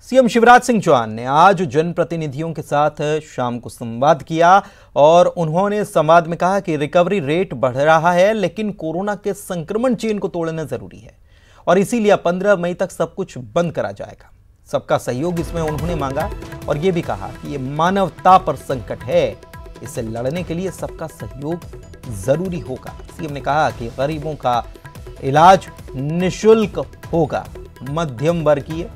CM Shivraj Singh Chauhan ने आज जनप्रतिनिधियों के साथ शाम को संवाद किया और उन्होंने संवाद में कहा कि रिकवरी रेट बढ़ रहा है, लेकिन कोरोना के संक्रमण चेन को तोड़ना जरूरी है और इसीलिए 15 मई तक सब कुछ बंद करा जाएगा। सबका सहयोग इसमें उन्होंने मांगा और यह भी कहा कि यह मानवता पर संकट है, इसे लड़ने के लिए सबका सहयोग जरूरी होगा। सीएम ने कहा कि गरीबों का इलाज निःशुल्क होगा, मध्यम वर्गीय,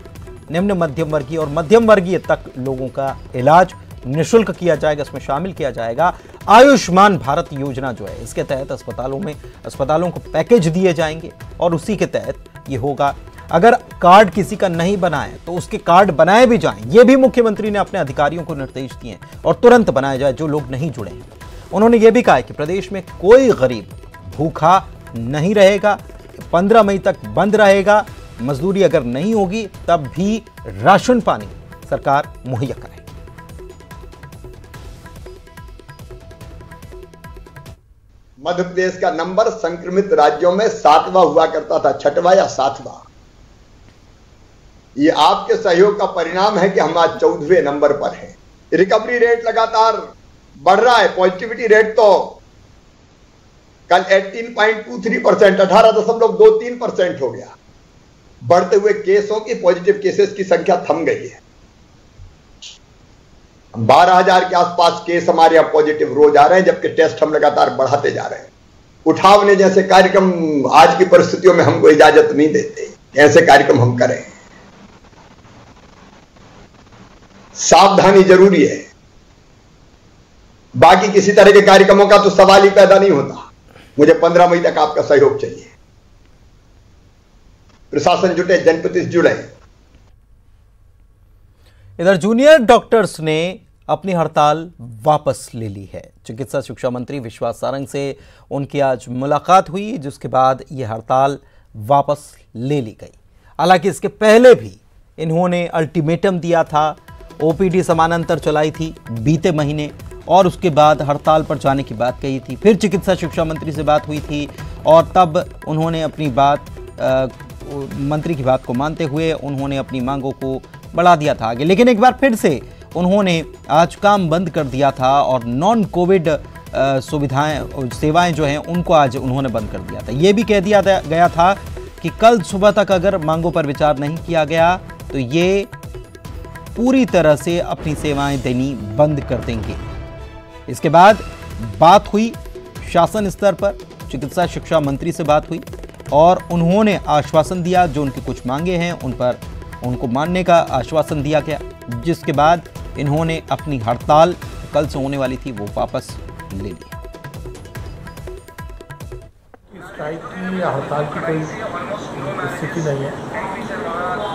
निम्न मध्यम वर्गीय और मध्यम वर्गीय तक लोगों का इलाज निःशुल्क किया जाएगा। इसमें शामिल किया जाएगा आयुष्मान भारत योजना जो है, इसके तहत अस्पतालों को पैकेज दिए जाएंगे और उसी के तहत ये होगा। अगर कार्ड किसी का नहीं बना है तो उसके कार्ड बनाए भी जाएं, ये भी मुख्यमंत्री ने अपने अधिकारियों को निर्देश दिए हैं और तुरंत बनाया जाए जो लोग नहीं जुड़े हैं। उन्होंने ये भी कहा है कि प्रदेश में कोई गरीब भूखा नहीं रहेगा, 15 मई तक बंद रहेगा। मजदूरी अगर नहीं होगी तब भी राशन पानी सरकार मुहैया कराए। मध्य प्रदेश का नंबर संक्रमित राज्यों में 7वां हुआ करता था, 6वां या 7वां। ये आपके सहयोग का परिणाम है कि हम आज 14वें नंबर पर हैं। रिकवरी रेट लगातार बढ़ रहा है। पॉजिटिविटी रेट तो कल 18.23%, 18.23% हो गया। बढ़ते हुए केसों की, पॉजिटिव केसेस की संख्या थम गई है। 12,000 के आसपास केस हमारे यहां पॉजिटिव रोज आ रहे हैं, जबकि टेस्ट हम लगातार बढ़ाते जा रहे हैं। उठावने जैसे कार्यक्रम आज की परिस्थितियों में हमको इजाजत नहीं देते, ऐसे कार्यक्रम हम करें। सावधानी जरूरी है, बाकी किसी तरह के कार्यक्रमों का तो सवाल ही पैदा नहीं होता। मुझे 15 मई तक आपका सहयोग चाहिए। प्रशासन जुटे, जनप्रतिनिधि जुड़े। इधर जूनियर डॉक्टर्स ने अपनी हड़ताल वापस ले ली है। चिकित्सा शिक्षा मंत्री विश्वास सारंग से उनकी आज मुलाकात हुई, जिसके बाद यह हड़ताल वापस ले ली गई। हालांकि इसके पहले भी इन्होंने अल्टीमेटम दिया था, ओपीडी समानांतर चलाई थी बीते महीने और उसके बाद हड़ताल पर जाने की बात कही थी। फिर चिकित्सा शिक्षा मंत्री से बात हुई थी और तब उन्होंने अपनी बात मंत्री की बात को मानते हुए उन्होंने अपनी मांगों को बढ़ा दिया था आगे। लेकिन एक बार फिर से उन्होंने आज काम बंद कर दिया था और नॉन कोविड सेवाएं जो हैं उनको आज उन्होंने बंद कर दिया था। ये भी कह दिया गया था कि कल सुबह तक अगर मांगों पर विचार नहीं किया गया तो ये पूरी तरह से अपनी सेवाएं देनी बंद कर देंगे। इसके बाद बात हुई शासन स्तर पर, चिकित्सा शिक्षा मंत्री से बात हुई और उन्होंने आश्वासन दिया, जो उनकी कुछ मांगे हैं उन पर उनको मानने का आश्वासन दिया गया, जिसके बाद इन्होंने अपनी हड़ताल कल से होने वाली थी वो वापस ले ली। स्ट्राइक की या हड़ताल की कोई स्थिति नहीं है।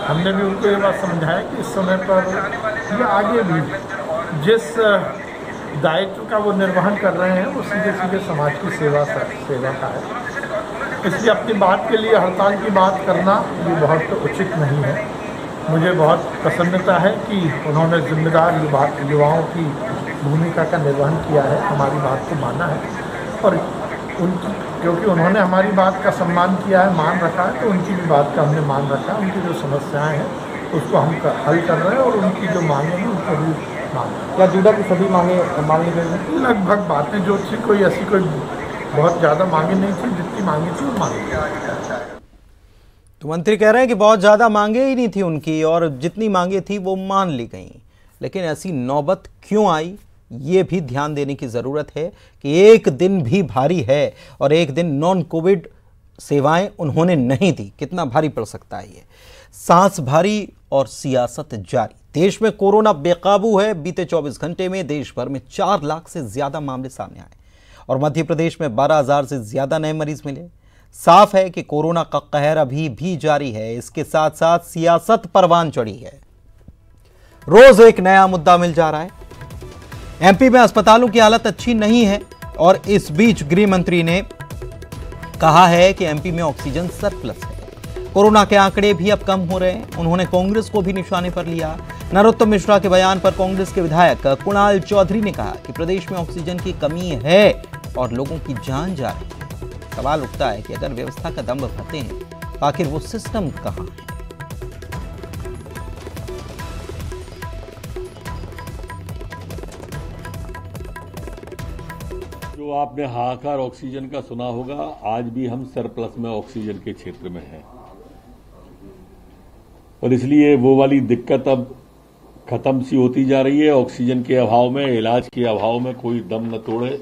हमने भी उनको ये बात समझाया कि इस समय पर या आगे भी जिस दायित्व का वो निर्वहन कर रहे हैं वो सीधे सीधे समाज की सेवा का है। इसलिए अपनी बात के लिए हड़ताल की बात करना ये बहुत उचित नहीं है। मुझे बहुत प्रसन्नता है कि उन्होंने जिम्मेदार युवाओं की भूमिका का निर्वहन किया है, हमारी बात को माना है और क्योंकि उन्होंने हमारी बात का सम्मान किया है, मान रखा है, तो उनकी भी बात का हमने मान रखा है। उनकी जो समस्याएं हैं उसको हम हल कर रहे हैं और उनकी जो मांगे हैं उनको भी मान रहे हैं। क्या जुड़ा की सभी मांगे गए? लगभग बातें जो थी, कोई ऐसी कोई बहुत ज़्यादा मांगे नहीं थी, जितनी मांगी थी वो मांगी। तो मंत्री कह रहे हैं कि बहुत ज़्यादा मांगे ही नहीं थी उनकी और जितनी मांगे थी वो मान ली गई। लेकिन ऐसी नौबत क्यों आई, ये भी ध्यान देने की ज़रूरत है कि एक दिन भी भारी है और एक दिन नॉन कोविड सेवाएं उन्होंने नहीं दी, कितना भारी पड़ सकता है ये। सांस भारी और सियासत जारी। देश में कोरोना बेकाबू है। बीते 24 घंटे में देश भर में 4 लाख से ज़्यादा मामले सामने आए और मध्य प्रदेश में 12,000 से ज़्यादा नए मरीज मिले। साफ है कि कोरोना का कहर अभी भी जारी है। इसके साथ साथ सियासत परवान चढ़ी है। रोज एक नया मुद्दा मिल जा रहा है। एमपी में अस्पतालों की हालत अच्छी नहीं है और इस बीच गृह मंत्री ने कहा है कि एमपी में ऑक्सीजन सरप्लस है। कोरोना के आंकड़े भी अब कम हो रहे हैं। उन्होंने कांग्रेस को भी निशाने पर लिया। नरोत्तम मिश्रा के बयान पर कांग्रेस के विधायक कुणाल चौधरी ने कहा कि प्रदेश में ऑक्सीजन की कमी है और लोगों की जान जा रही है। सवाल उठता है कि अगर व्यवस्था का दम भरते हैं तो आखिर वो सिस्टम कहां है। जो आपने हाहाकार ऑक्सीजन का सुना होगा, आज भी हम सरप्लस में ऑक्सीजन के क्षेत्र में हैं और इसलिए वो वाली दिक्कत अब खत्म सी होती जा रही है। ऑक्सीजन के अभाव में, इलाज के अभाव में कोई दम न तोड़े,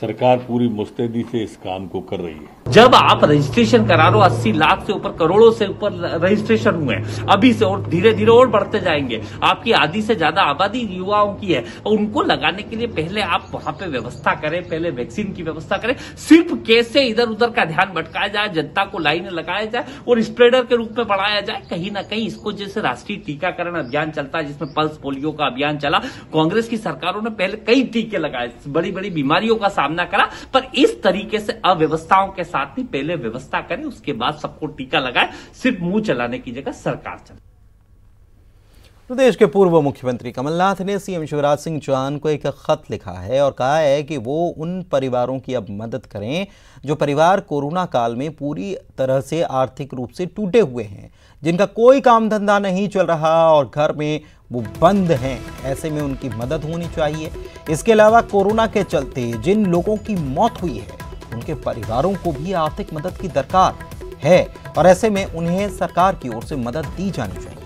सरकार पूरी मुस्तैदी से इस काम को कर रही है। जब आप रजिस्ट्रेशन करा लो, 80 लाख से ऊपर, करोड़ों से ऊपर रजिस्ट्रेशन हुए अभी से, और धीरे धीरे और बढ़ते जाएंगे। आपकी आधी से ज्यादा आबादी युवाओं की है और उनको लगाने के लिए पहले आप वहां पे व्यवस्था करें, पहले वैक्सीन की व्यवस्था करें। सिर्फ कैसे इधर उधर का ध्यान भटकाया जाए, जनता को लाइन लगाया जाए और स्प्रेडर के रूप में बढ़ाया जाए। कहीं ना कहीं इसको, जैसे राष्ट्रीय टीकाकरण अभियान चलता है जिसमें पल्स पोलियो का अभियान चला, कांग्रेस की सरकारों ने पहले कई टीके लगाए, बड़ी बड़ी बीमारियों का सामना करा, पर इस तरीके से अव्यवस्थाओं के साथ नहीं, पहले व्यवस्था करें उसके बाद सबको टीका लगाए। सिर्फ मुंह चलाने की जगह सरकार चले। प्रदेश के पूर्व मुख्यमंत्री कमलनाथ ने सीएम शिवराज सिंह चौहान को एक खत लिखा है और कहा है कि वो उन परिवारों की अब मदद करें जो परिवार कोरोना काल में पूरी तरह से आर्थिक रूप से टूटे हुए हैं, जिनका कोई काम धंधा नहीं चल रहा और घर में वो बंद हैं। ऐसे में उनकी मदद होनी चाहिए। इसके अलावा कोरोना के चलते जिन लोगों की मौत हुई है उनके परिवारों को भी आर्थिक मदद की दरकार है और ऐसे में उन्हें सरकार की ओर से मदद दी जानी चाहिए।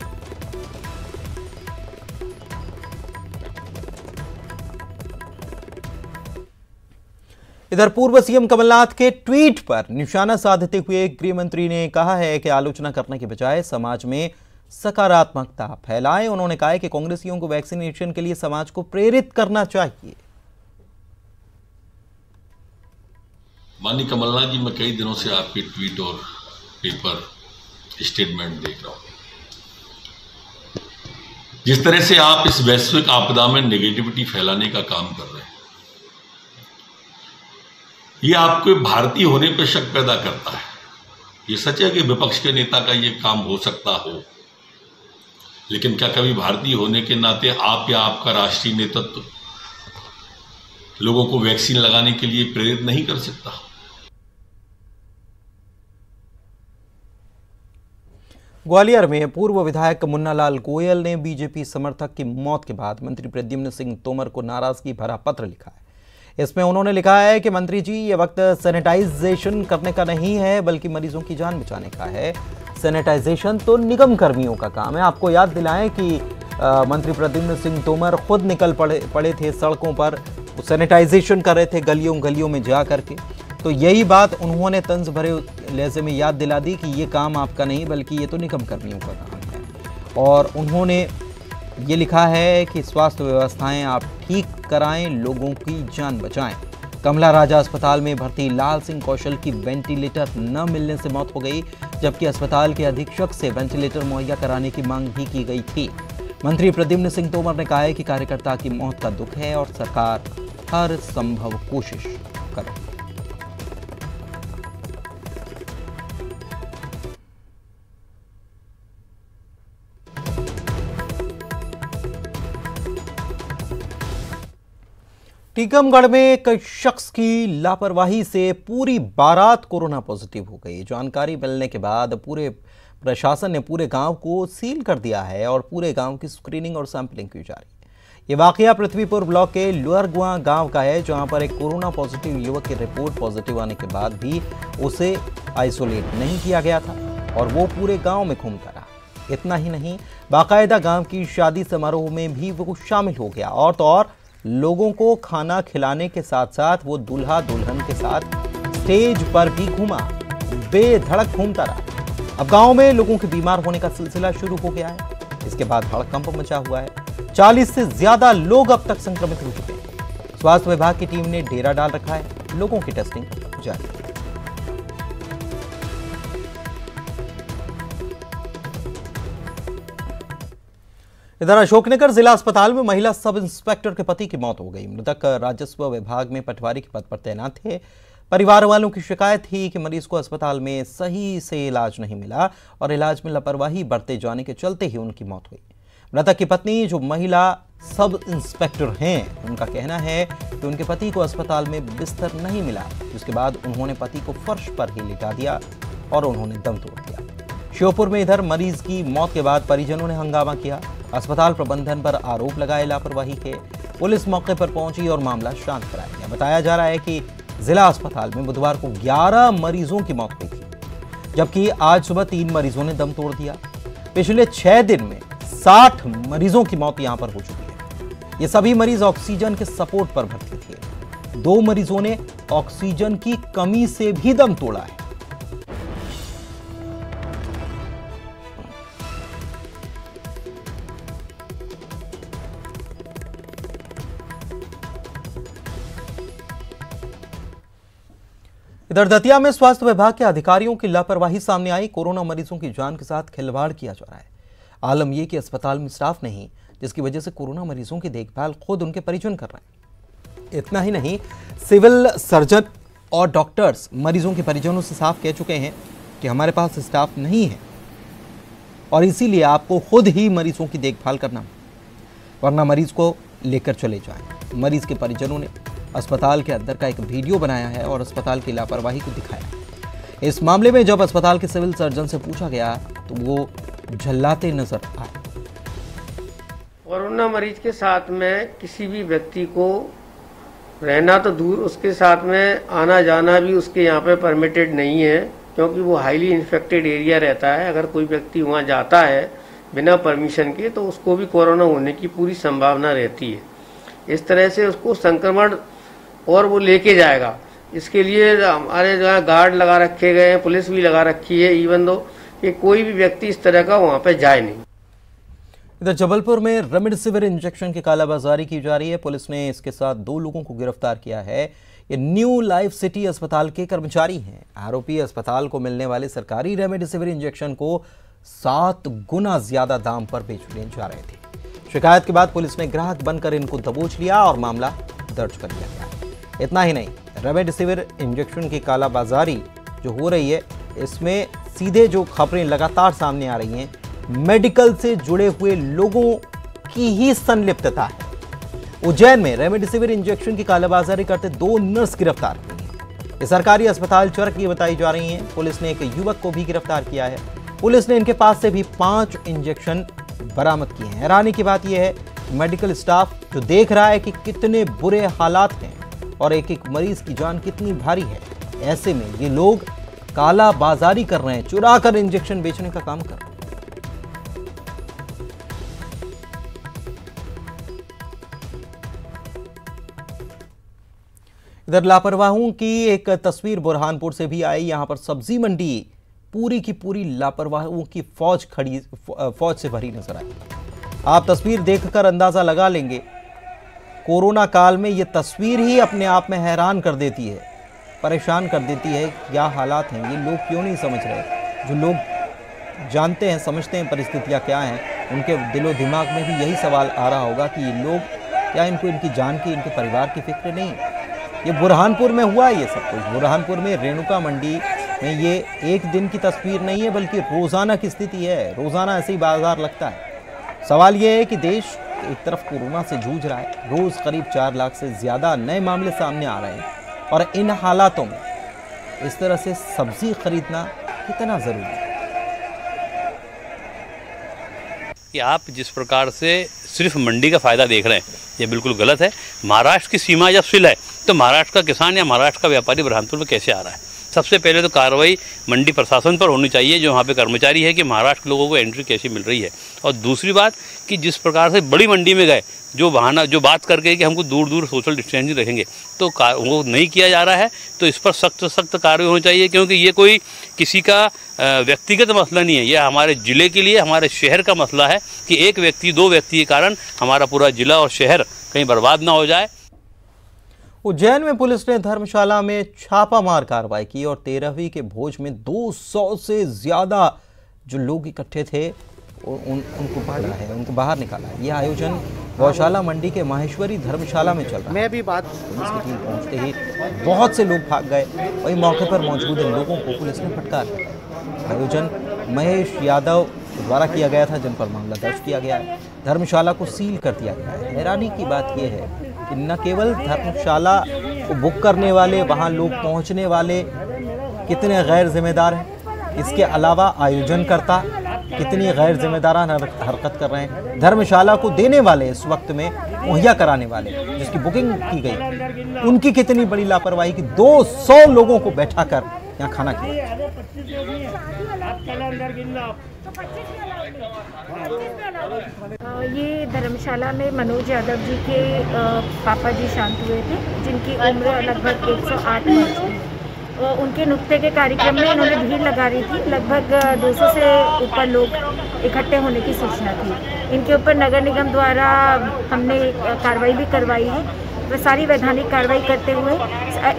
इधर पूर्व सीएम कमलनाथ के ट्वीट पर निशाना साधते हुए गृह मंत्री ने कहा है कि आलोचना करने के बजाय समाज में सकारात्मकता फैलाएं। उन्होंने कहा है कि कांग्रेसियों को वैक्सीनेशन के लिए समाज को प्रेरित करना चाहिए। माननीय कमलनाथ जी, मैं कई दिनों से आपके ट्वीट और पेपर स्टेटमेंट देख रहा हूं। जिस तरह से आप इस वैश्विक आपदा में नेगेटिविटी फैलाने का काम कर रहे हैं, ये आपको भारतीय होने पर शक पैदा करता है। ये सच है कि विपक्ष के नेता का ये काम हो सकता हो, लेकिन क्या कभी भारतीय होने के नाते आप या आपका राष्ट्रीय नेतृत्व लोगों को वैक्सीन लगाने के लिए प्रेरित नहीं कर सकता? ग्वालियर में पूर्व विधायक मुन्नालाल गोयल ने बीजेपी समर्थक की मौत के बाद मंत्री प्रद्युम्न सिंह तोमर को नाराजगी भरा पत्र लिखा है। इसमें उन्होंने लिखा है कि मंत्री जी, ये वक्त सैनिटाइजेशन करने का नहीं है बल्कि मरीजों की जान बचाने का है। सैनिटाइजेशन तो निगम कर्मियों का काम है। आपको याद दिलाएं कि मंत्री प्रद्युम्न सिंह तोमर खुद निकल पड़े थे सड़कों पर, सैनिटाइजेशन कर रहे थे गलियों गलियों में जा करके। तो यही बात उन्होंने तंज भरे लहजे में याद दिला दी कि ये काम आपका नहीं बल्कि ये तो निगम कर्मियों का काम है। और उन्होंने ये लिखा है कि स्वास्थ्य व्यवस्थाएं आप ठीक कराएं, लोगों की जान बचाएं। कमला राजा अस्पताल में भर्ती लाल सिंह कौशल की वेंटिलेटर न मिलने से मौत हो गई, जबकि अस्पताल के अधीक्षक से वेंटिलेटर मुहैया कराने की मांग भी की गई थी। मंत्री प्रद्युम्न सिंह तोमर ने कहा है कि कार्यकर्ता की मौत का दुख है और सरकार हर संभव कोशिश करे। टीकमगढ़ में एक शख्स की लापरवाही से पूरी बारात कोरोना पॉजिटिव हो गई। जानकारी मिलने के बाद पूरे प्रशासन ने पूरे गांव को सील कर दिया है और पूरे गांव की स्क्रीनिंग और सैंपलिंग की जा रही है। ये वाकया पृथ्वीपुर ब्लॉक के लुअरगुआ गांव का है, जहां पर एक कोरोना पॉजिटिव युवक की रिपोर्ट पॉजिटिव आने के बाद भी उसे आइसोलेट नहीं किया गया था और वो पूरे गाँव में घूमता रहा। इतना ही नहीं, बाकायदा गाँव की शादी समारोह में भी वो शामिल हो गया और तो और लोगों को खाना खिलाने के साथ साथ वो दूल्हा दुल्हन के साथ स्टेज पर भी घूमा, बेधड़क घूमता रहा। अब गांव में लोगों के बीमार होने का सिलसिला शुरू हो गया है। इसके बाद हड़कंप मचा हुआ है। 40 से ज्यादा लोग अब तक संक्रमित हो चुके हैं। स्वास्थ्य विभाग की टीम ने डेरा डाल रखा है, लोगों की टेस्टिंग जारी है। इधर अशोकनगर जिला अस्पताल में महिला सब इंस्पेक्टर के पति की मौत हो गई। मृतक राजस्व विभाग में पटवारी के पद पर तैनात थे। परिवार वालों की शिकायत थी कि मरीज को अस्पताल में सही से इलाज नहीं मिला और इलाज में लापरवाही बरते जाने के चलते ही उनकी मौत हुई। मृतक की पत्नी, जो महिला सब इंस्पेक्टर हैं, उनका कहना है कि उनके पति को अस्पताल में बिस्तर नहीं मिला, जिसके बाद उन्होंने पति को फर्श पर ही लिटा दिया और उन्होंने दम तोड़ दिया। श्योपुर में इधर मरीज की मौत के बाद परिजनों ने हंगामा किया, अस्पताल प्रबंधन पर आरोप लगाए लापरवाही के। पुलिस मौके पर पहुंची और मामला शांत कराया गया। बताया जा रहा है कि जिला अस्पताल में बुधवार को 11 मरीजों की मौत हुई थी, जबकि आज सुबह 3 मरीजों ने दम तोड़ दिया। पिछले 6 दिन में 60 मरीजों की मौत यहां पर हो चुकी है। ये सभी मरीज ऑक्सीजन के सपोर्ट पर भर्ती थे। 2 मरीजों ने ऑक्सीजन की कमी से भी दम तोड़ा है। इधर दतिया में स्वास्थ्य विभाग के अधिकारियों की लापरवाही सामने आई। कोरोना मरीजों की जान के साथ खिलवाड़ किया जा रहा है। आलम यह कि अस्पताल में स्टाफ नहीं, जिसकी वजह से कोरोना मरीजों की देखभाल खुद उनके परिजन कर रहे हैं। इतना ही नहीं, सिविल सर्जन और डॉक्टर्स मरीजों के परिजनों से साफ कह चुके हैं कि हमारे पास स्टाफ नहीं है और इसीलिए आपको खुद ही मरीजों की देखभाल करना, वरना मरीज को लेकर चले जाएं। मरीज के परिजनों ने अस्पताल के अंदर का एक वीडियो बनाया है और अस्पताल की लापरवाही को दिखाया। इस मामले में जब अस्पताल के सिविल सर्जन से पूछा गया तो वो झल्लाते नजर आए। कोरोना मरीज के साथ में किसी भी व्यक्ति को रहना तो दूर, उसके साथ में आना जाना भी उसके यहाँ पे परमिटेड नहीं है, क्योंकि वो हाईली इन्फेक्टेड एरिया रहता है। अगर कोई व्यक्ति वहाँ जाता है बिना परमिशन के तो उसको भी कोरोना होने की पूरी संभावना रहती है। इस तरह से उसको संक्रमण और वो लेके जाएगा। इसके लिए हमारे जो है गार्ड लगा रखे गए हैं, पुलिस भी लगा रखी है, इवन दो कि कोई भी व्यक्ति इस तरह का वहां पे जाए नहीं। इधर जबलपुर में रेमडेसिविर इंजेक्शन की कालाबाजारी की जा रही है। पुलिस ने इसके साथ 2 लोगों को गिरफ्तार किया है। ये न्यू लाइफ सिटी अस्पताल के कर्मचारी हैं। आरोपी अस्पताल को मिलने वाले सरकारी रेमडेसिविर इंजेक्शन को 7 गुना ज्यादा दाम पर बेचने जा रहे थे। शिकायत के बाद पुलिस ने ग्राहक बनकर इनको दबोच लिया और मामला दर्ज कर लिया गया। इतना ही नहीं, रेमडेसिविर इंजेक्शन की कालाबाजारी जो हो रही है, इसमें सीधे जो खबरें लगातार सामने आ रही हैं, मेडिकल से जुड़े हुए लोगों की ही संलिप्तता है। उज्जैन में रेमडेसिविर इंजेक्शन की कालाबाजारी करते 2 नर्स गिरफ्तार हुई हैं। ये सरकारी अस्पताल चरक की बताई जा रही हैं। पुलिस ने एक युवक को भी गिरफ्तार किया है। पुलिस ने इनके पास से भी 5 इंजेक्शन बरामद किए हैं। हैरानी की बात यह है, मेडिकल स्टाफ जो देख रहा है कि कितने बुरे हालात हैं और एक एक मरीज की जान कितनी भारी है, ऐसे में ये लोग काला बाजारी कर रहे हैं, चुरा कर इंजेक्शन बेचने का काम कर रहे हैं। इधर लापरवाहों की एक तस्वीर बुरहानपुर से भी आई। यहां पर सब्जी मंडी पूरी की पूरी लापरवाहों की फौज से भरी नजर आई। आप तस्वीर देखकर अंदाजा लगा लेंगे, कोरोना काल में ये तस्वीर ही अपने आप में हैरान कर देती है, परेशान कर देती है। क्या हालात हैं, ये लोग क्यों नहीं समझ रहे। जो लोग जानते हैं, समझते हैं परिस्थितियां क्या हैं, उनके दिलो दिमाग में भी यही सवाल आ रहा होगा कि ये लोग क्या, इनको इनकी जान की, इनके परिवार की फिक्र नहीं। ये बुरहानपुर में हुआ ये सब कुछ। बुरहानपुर में रेणुका मंडी में ये एक दिन की तस्वीर नहीं है, बल्कि रोजाना की स्थिति है। रोजाना ऐसे ही बाजार लगता है। सवाल ये है कि देश एक तरफ कोरोना से जूझ रहा है, रोज करीब 4 लाख से ज्यादा नए मामले सामने आ रहे हैं, और इन हालातों में इस तरह से सब्जी खरीदना कितना जरूरी है। कि आप जिस प्रकार से सिर्फ मंडी का फायदा देख रहे हैं, ये बिल्कुल गलत है। महाराष्ट्र की सीमा जब सिल है तो महाराष्ट्र का किसान या महाराष्ट्र का व्यापारी बुरहानपुर में कैसे आ रहा है? सबसे पहले तो कार्रवाई मंडी प्रशासन पर होनी चाहिए, जो वहाँ पे कर्मचारी है, कि महाराष्ट्र के लोगों को एंट्री कैसी मिल रही है। और दूसरी बात कि जिस प्रकार से बड़ी मंडी में गए, जो बहाना, जो बात करके कि हमको दूर दूर सोशल डिस्टेंसिंग रखेंगे, तो वो नहीं किया जा रहा है। तो इस पर सख्त कार्रवाई होनी चाहिए, क्योंकि ये कोई किसी का व्यक्तिगत मसला नहीं है, यह हमारे ज़िले के लिए, हमारे शहर का मसला है कि एक व्यक्ति, 2 व्यक्ति के कारण हमारा पूरा ज़िला और शहर कहीं बर्बाद ना हो जाए। उज्जैन में पुलिस ने धर्मशाला में छापामार कार्रवाई की और 13वीं के भोज में 200 से ज्यादा जो लोग इकट्ठे थे उनको पकड़ा है, उनको बाहर निकाला है। यह आयोजन गौशाला मंडी के माहेश्वरी धर्मशाला में चल रहा है। मैं भी बात पुलिस की टीम पहुंचते ही बहुत से लोग भाग गए। वही मौके पर मौजूद इन लोगों को पुलिस ने फटकार दिया। आयोजन महेश यादव द्वारा किया गया था, जिन पर मामला दर्ज किया गया है। धर्मशाला को सील कर दिया गया है। हैरानी की बात यह है कि न केवल धर्मशाला को बुक करने वाले, वहां लोग पहुंचने वाले कितने गैर जिम्मेदार हैं, इसके अलावा आयोजनकर्ता कितनी गैर जिम्मेदाराना हरकत कर रहे हैं। धर्मशाला को देने वाले, इस वक्त में मुहैया कराने वाले, जिसकी बुकिंग की गई, उनकी कितनी बड़ी लापरवाही कि 200 लोगों को बैठा कर यहाँ खाना खिलाया। ये धर्मशाला में मनोज यादव जी के पापा जी शांत हुए थे, जिनकी उम्र लगभग 108 वर्ष थी। उनके नुक्ते के कार्यक्रम में इन्होंने भीड़ लगा रही थी। लगभग 200 से ऊपर लोग इकट्ठे होने की सूचना थी। इनके ऊपर नगर निगम द्वारा हमने कार्रवाई भी करवाई है। वह सारी वैधानिक कार्रवाई करते हुए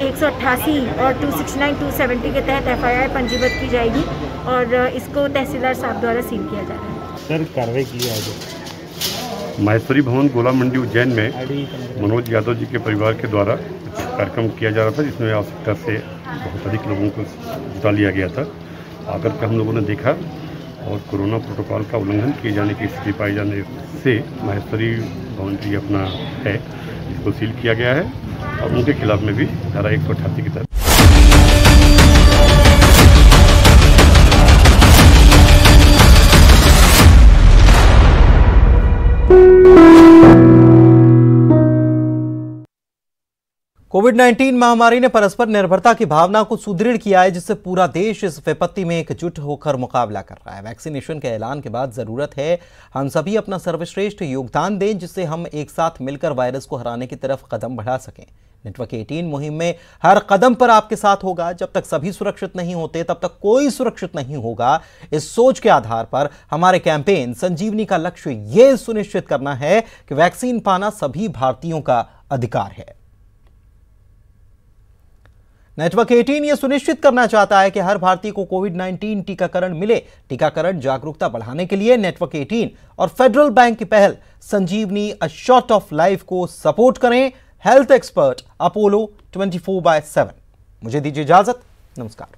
188 और 269, 270 के तहत FIR पंजीबद्ध की जाएगी और इसको तहसीलदार साहब द्वारा सील किया जा रहा है। सर, कार्रवाई की है माहेश्वरी भवन गोला मंडी उज्जैन में मनोज यादव जी के परिवार के द्वारा कार्यक्रम किया जा रहा था, जिसमें आवश्यकता से बहुत अधिक लोगों को जुटा लिया गया था। आकर के हम लोगों ने देखा और कोरोना प्रोटोकॉल का उल्लंघन किए जाने की स्थिति पाई जाने से माहेश्वरी भवन की अपना है, इसको सील किया गया है और उनके खिलाफ में भी धारा 188 की तरफ कोविड-19 महामारी ने परस्पर निर्भरता की भावना को सुदृढ़ किया है, जिससे पूरा देश इस विपत्ति में एकजुट होकर मुकाबला कर रहा है। वैक्सीनेशन के ऐलान के बाद जरूरत है हम सभी अपना सर्वश्रेष्ठ योगदान दें, जिससे हम एक साथ मिलकर वायरस को हराने की तरफ कदम बढ़ा सकें। नेटवर्क 18 मुहिम में हर कदम पर आपके साथ होगा। जब तक सभी सुरक्षित नहीं होते तब तक कोई सुरक्षित नहीं होगा। इस सोच के आधार पर हमारे कैंपेन संजीवनी का लक्ष्य यह सुनिश्चित करना है कि वैक्सीन पाना सभी भारतीयों का अधिकार है। नेटवर्क 18 यह सुनिश्चित करना चाहता है कि हर भारतीय को कोविड-19 टीकाकरण मिले। टीकाकरण जागरूकता बढ़ाने के लिए नेटवर्क 18 और फेडरल बैंक की पहल संजीवनी अ शॉट ऑफ लाइफ को सपोर्ट करें। Health expert Apollo 24/7। मुझे दीजिए इजाजत। नमस्कार।